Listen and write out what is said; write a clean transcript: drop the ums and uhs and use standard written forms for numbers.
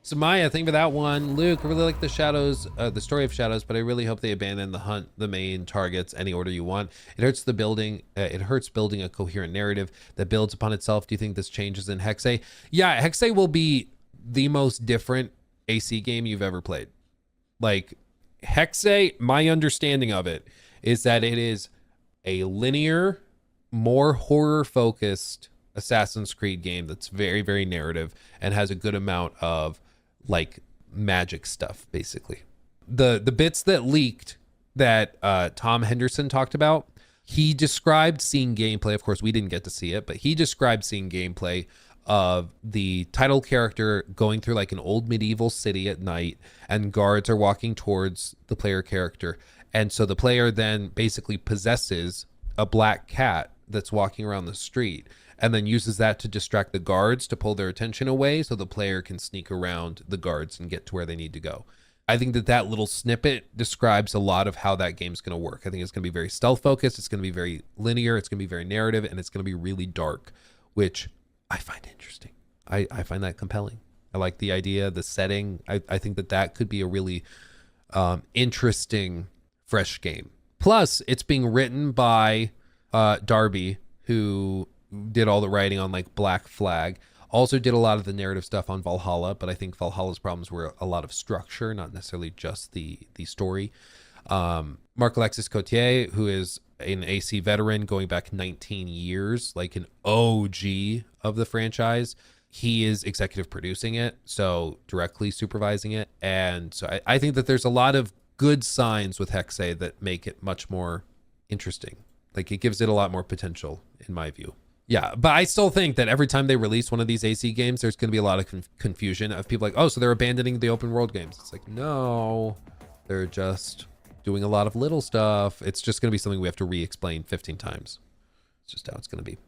So Maya, thank you for that one. Luke, I really like the Shadows, the story of Shadows, but I really hope they abandon the hunt the main targets any order you want. It hurts the building. It hurts building a coherent narrative that builds upon itself. Do you think this changes in Hexe? Yeah, Hexe will be the most different AC game you've ever played. Like Hexe, my understanding of it is that it is a linear, more horror focused Assassin's Creed game that's very, very narrative and has a good amount of like magic stuff, basically. The bits that leaked that Tom Henderson talked about, he described seeing gameplay. Of course, we didn't get to see it, but he described seeing gameplay of the title character going through like an old medieval city at night, and guards are walking towards the player character. And so the player then basically possesses a black cat that's walking around the street, and then uses that to distract the guards to pull their attention away so the player can sneak around the guards and get to where they need to go. I think that that little snippet describes a lot of how that game's going to work. I think it's going to be very stealth focused. It's going to be very linear. It's going to be very narrative, and it's going to be really dark, which I find interesting. I find that compelling. I like the idea, the setting. I think that that could be a really interesting, fresh game. Plus, it's being written by Darby, who did all the writing on like Black Flag, also did a lot of the narrative stuff on Valhalla, but I think Valhalla's problems were a lot of structure, not necessarily just the story. Mark Alexis Cotier, who is an AC veteran going back 19 years, like an OG of the franchise, he is executive producing it, so directly supervising it. And so I think that there's a lot of good signs with Hexe that make it much more interesting. Like it gives it a lot more potential in my view. Yeah, but I still think that every time they release one of these AC games, there's going to be a lot of confusion of people like, oh, so they're abandoning the open world games. It's like, no, they're just doing a lot of little stuff. It's just going to be something we have to re-explain 15 times. It's just how it's going to be.